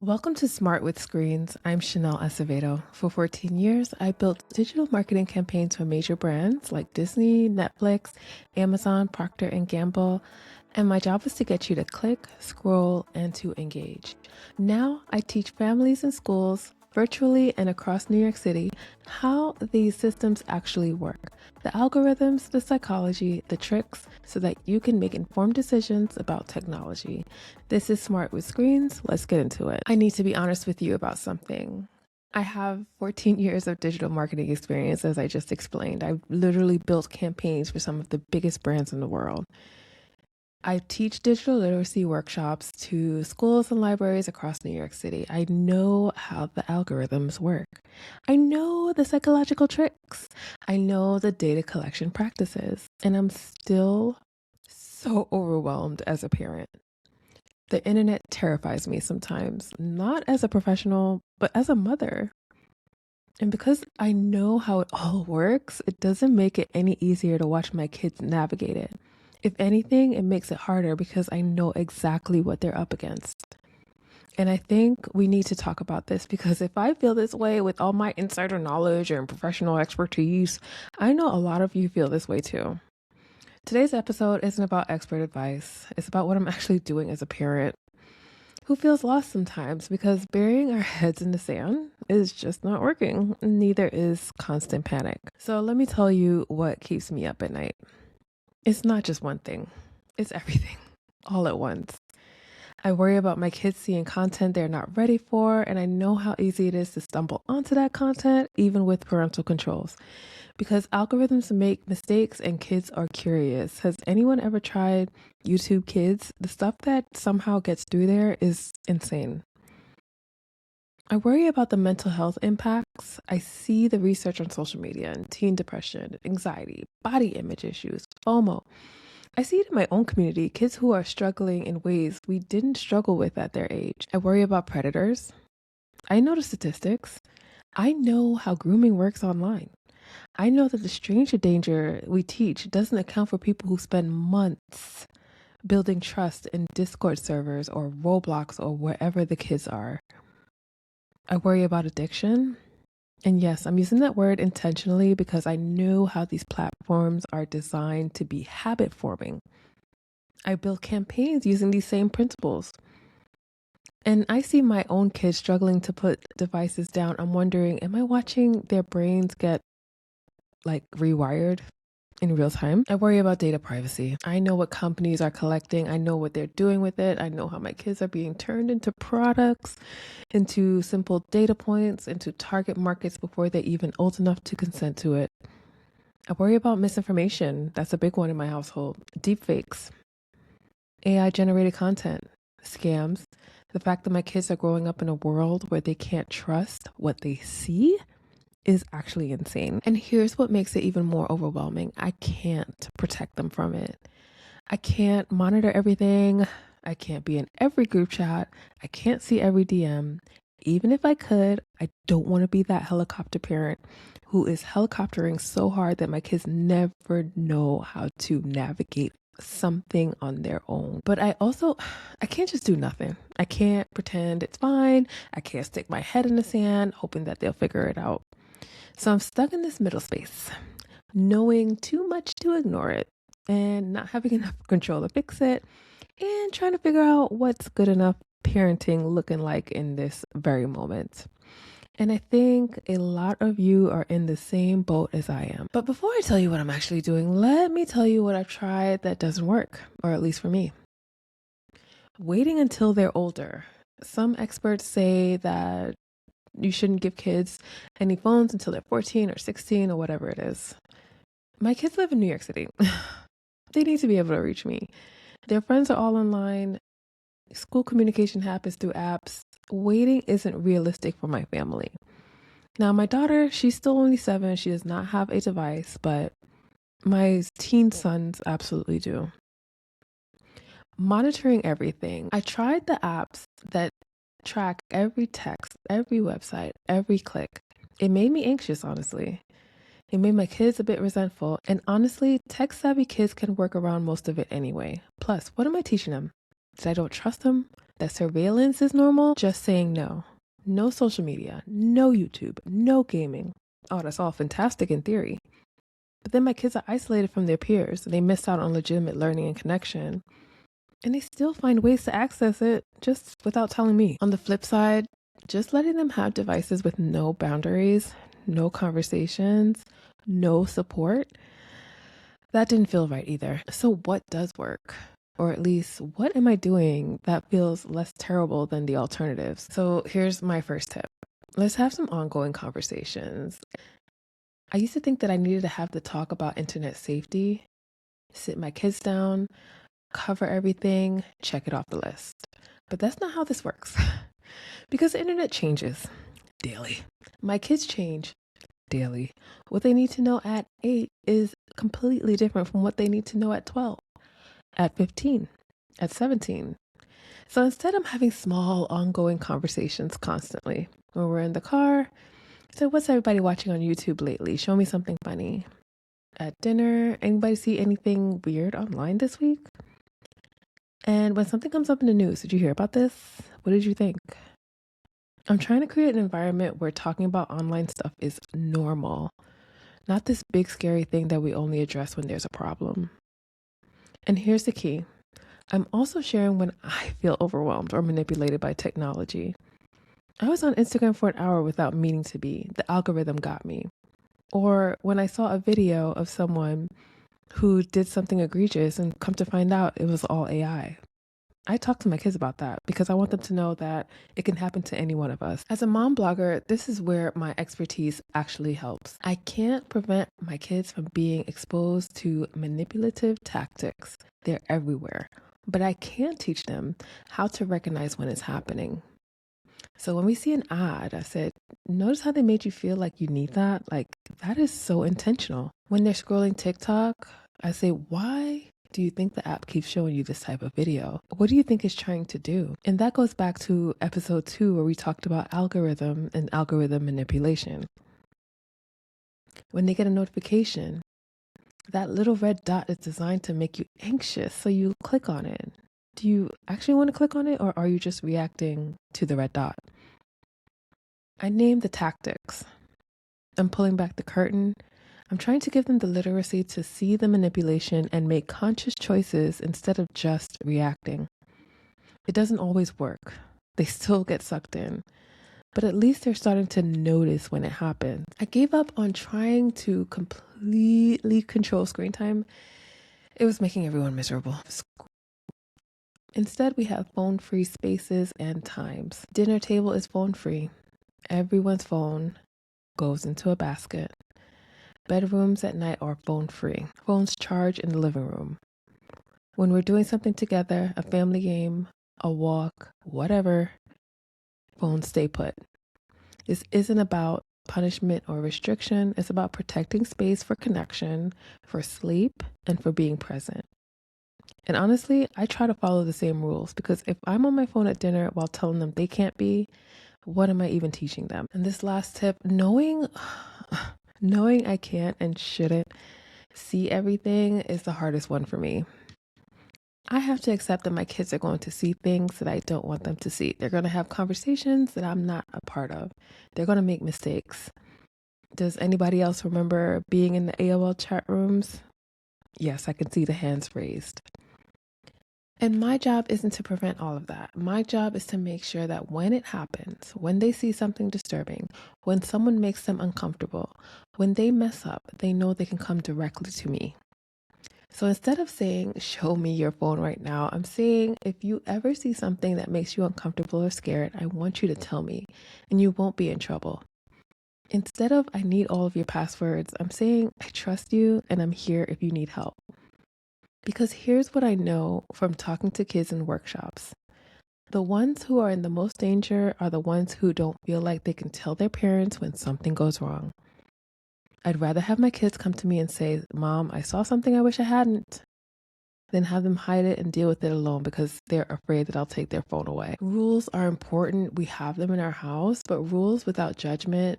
Welcome to Smart with Screens. I'm Chanel Acevedo. For 14 years, I built digital marketing campaigns for major brands like Disney, Netflix, Amazon, Procter and Gamble, and my job was to get you to click, scroll, and to engage. Now, I teach families and schools virtually and across New York City how these systems actually work, the algorithms, the psychology, the tricks, so that you can make informed decisions about technology. This is Smart with Screens. Let's get into it. I need to be honest with you about something. I have 14 years of digital marketing experience, as I just explained. I've literally built campaigns for some of the biggest brands in the world. I teach digital literacy workshops to schools and libraries across New York City. I know how the algorithms work. I know the psychological tricks. I know the data collection practices. And I'm still so overwhelmed as a parent. The internet terrifies me sometimes, not as a professional, but as a mother. And because I know how it all works, it doesn't make it any easier to watch my kids navigate it. If anything, it makes it harder because I know exactly what they're up against. And I think we need to talk about this because if I feel this way with all my insider knowledge and professional expertise, I know a lot of you feel this way too. Today's episode isn't about expert advice. It's about what I'm actually doing as a parent who feels lost sometimes because burying our heads in the sand is just not working. Neither is constant panic. So let me tell you what keeps me up at night. It's not just one thing, it's everything all at once. I worry about my kids seeing content they're not ready for, and I know how easy it is to stumble onto that content, even with parental controls. Because algorithms make mistakes and kids are curious. Has anyone ever tried YouTube Kids? The stuff that somehow gets through there is insane. I worry about the mental health impacts. I see the research on social media and teen depression, anxiety, body image issues, FOMO. I see it in my own community, kids who are struggling in ways we didn't struggle with at their age. I worry about predators. I know the statistics. I know how grooming works online. I know that the stranger danger we teach doesn't account for people who spend months building trust in Discord servers or Roblox or wherever the kids are. I worry about addiction. And yes, I'm using that word intentionally because I know how these platforms are designed to be habit forming. I build campaigns using these same principles. And I see my own kids struggling to put devices down. I'm wondering, am I watching their brains get rewired in real time? I worry about data privacy. I know what companies are collecting. I know what they're doing with it. I know how my kids are being turned into products, into simple data points, into target markets before they're even old enough to consent to it. I worry about misinformation. That's a big one in my household. Deepfakes, AI generated content, scams. The fact that my kids are growing up in a world where they can't trust what they see is actually insane. And here's what makes it even more overwhelming. I can't protect them from it. I can't monitor everything. I can't be in every group chat. I can't see every DM. Even if I could, I don't want to be that helicopter parent who is helicoptering so hard that my kids never know how to navigate something on their own. But I can't just do nothing. I can't pretend it's fine. I can't stick my head in the sand hoping that they'll figure it out. So I'm stuck in this middle space, knowing too much to ignore it and not having enough control to fix it and trying to figure out what's good enough parenting looking like in this very moment. And I think a lot of you are in the same boat as I am. But before I tell you what I'm actually doing, let me tell you what I've tried that doesn't work, or at least for me. Waiting until they're older. Some experts say that you shouldn't give kids any phones until they're 14 or 16 or whatever it is. My kids live in New York City. They need to be able to reach me. Their friends are all online. School communication happens through apps. Waiting isn't realistic for my family. Now, my daughter, she's still only 7. She does not have a device, but my teen sons absolutely do. Monitoring everything. I tried the apps that track every text, every website, every click. It made me anxious, honestly. It made my kids a bit resentful. And honestly, tech savvy kids can work around most of it anyway. Plus, what am I teaching them? That I don't trust them? that surveillance is normal, just saying no. No social media, no YouTube, no gaming. Oh, that's all fantastic in theory. But then my kids are isolated from their peers. They miss out on legitimate learning and connection. And they still find ways to access it just without telling me. On the flip side, just letting them have devices with no boundaries, no conversations, no support, that didn't feel right either. So, what does work? Or at least, what am I doing that feels less terrible than the alternatives? So, here's my first tip. Let's have some ongoing conversations. I used to think that I needed to have the talk about internet safety, sit my kids down, cover everything, check it off the list. But that's not how this works because the internet changes daily. My kids change daily. What they need to know at 8 is completely different from what they need to know at 12, at 15, at 17. So instead, I'm having small, ongoing conversations constantly. When we're in the car, so what's everybody watching on YouTube lately? Show me something funny. At dinner, anybody see anything weird online this week? And when something comes up in the news, did you hear about this? What did you think? I'm trying to create an environment where talking about online stuff is normal, not this big scary thing that we only address when there's a problem. And here's the key. I'm also sharing when I feel overwhelmed or manipulated by technology. I was on Instagram for an hour without meaning to be. The algorithm got me. Or when I saw a video of someone who did something egregious and come to find out it was all AI. I talk to my kids about that because I want them to know that it can happen to any one of us. As a mom blogger, this is where my expertise actually helps. I can't prevent my kids from being exposed to manipulative tactics. They're everywhere. But I can teach them how to recognize when it's happening. So when we see an ad, I said, notice how they made you feel like you need that? Like, that is so intentional. When they're scrolling TikTok, I say, why do you think the app keeps showing you this type of video? What do you think it's trying to do? And that goes back to episode 2 where we talked about algorithm and algorithm manipulation. When they get a notification, that little red dot is designed to make you anxious, so you click on it. Do you actually want to click on it, or are you just reacting to the red dot? I named the tactics. I'm pulling back the curtain. I'm trying to give them the literacy to see the manipulation and make conscious choices instead of just reacting. It doesn't always work. They still get sucked in. But at least they're starting to notice when it happens. I gave up on trying to completely control screen time. It was making everyone miserable. Instead, we have phone-free spaces and times. Dinner table is phone-free. Everyone's phone goes into a basket. Bedrooms at night are phone-free. Phones charge in the living room. When we're doing something together, a family game, a walk, whatever, phones stay put. This isn't about punishment or restriction. It's about protecting space for connection, for sleep, and for being present. And honestly, I try to follow the same rules because if I'm on my phone at dinner while telling them they can't be, what am I even teaching them? And this last tip, knowing I can't and shouldn't see everything is the hardest one for me. I have to accept that my kids are going to see things that I don't want them to see. They're going to have conversations that I'm not a part of. They're going to make mistakes. Does anybody else remember being in the AOL chat rooms? Yes, I can see the hands raised. And my job isn't to prevent all of that. My job is to make sure that when it happens, when they see something disturbing, when someone makes them uncomfortable, when they mess up, they know they can come directly to me. So instead of saying, show me your phone right now, I'm saying, if you ever see something that makes you uncomfortable or scared, I want you to tell me and you won't be in trouble. Instead of, I need all of your passwords, I'm saying, I trust you and I'm here if you need help. Because here's what I know from talking to kids in workshops. The ones who are in the most danger are the ones who don't feel like they can tell their parents when something goes wrong. I'd rather have my kids come to me and say, Mom, I saw something I wish I hadn't, than have them hide it and deal with it alone because they're afraid that I'll take their phone away. Rules are important. We have them in our house, but rules without judgment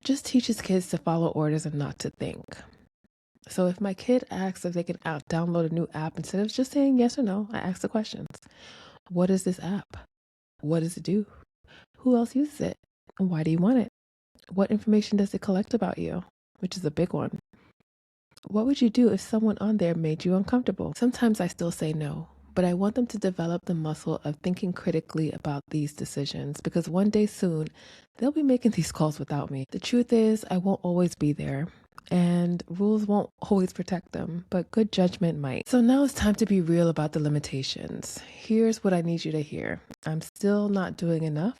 just teaches kids to follow orders and not to think. So if my kid asks if they can download a new app, instead of just saying yes or no, I ask the questions. What is this app? What does it do? Who else uses it? Why do you want it? What information does it collect about you? Which is a big one. What would you do if someone on there made you uncomfortable? Sometimes I still say no, but I want them to develop the muscle of thinking critically about these decisions because one day soon, they'll be making these calls without me. The truth is, I won't always be there. And rules won't always protect them, but good judgment might. So now it's time to be real about the limitations. Here's what I need you to hear. I'm still not doing enough.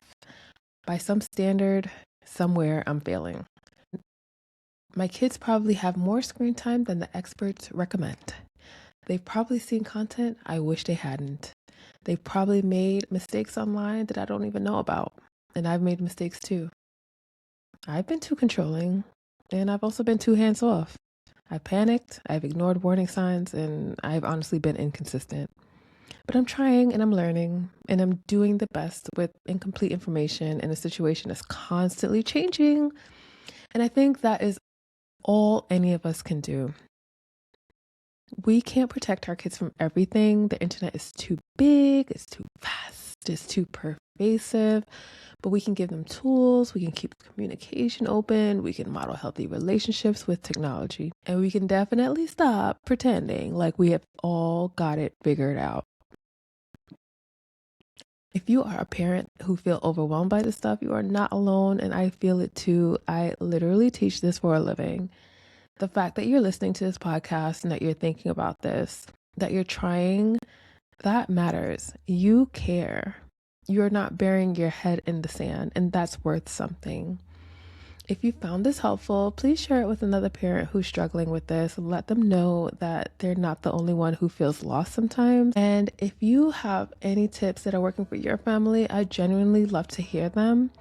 By some standard, somewhere I'm failing. My kids probably have more screen time than the experts recommend. They've probably seen content I wish they hadn't. They've probably made mistakes online that I don't even know about. And I've made mistakes too. I've been too controlling, and I've also been too hands off. I've panicked, I've ignored warning signs, and I've honestly been inconsistent. But I'm trying and I'm learning and I'm doing the best with incomplete information in a situation that's constantly changing. And I think that is all any of us can do. We can't protect our kids from everything. The internet is too big, it's too fast, it's too pervasive, but we can give them tools, we can keep communication open, we can model healthy relationships with technology, and we can definitely stop pretending like we have all got it figured out. If you are a parent who feel overwhelmed by this stuff, you are not alone, and I feel it too. I literally teach this for a living. The fact that you're listening to this podcast and that you're thinking about this, that you're trying, that matters. You care. You're not burying your head in the sand, and that's worth something. If you found this helpful, please share it with another parent who's struggling with this. Let them know that they're not the only one who feels lost sometimes. And if you have any tips that are working for your family, I genuinely love to hear them.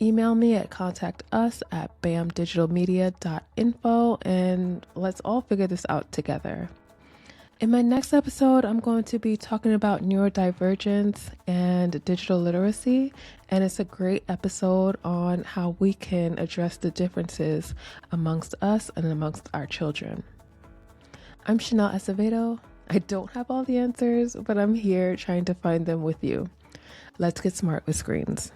Email me at contactus@bamdigitalmedia.info and let's all figure this out together. In my next episode, I'm going to be talking about neurodivergence and digital literacy, and it's a great episode on how we can address the differences amongst us and amongst our children. I'm Chanel Acevedo. I don't have all the answers, but I'm here trying to find them with you. Let's get smart with screens.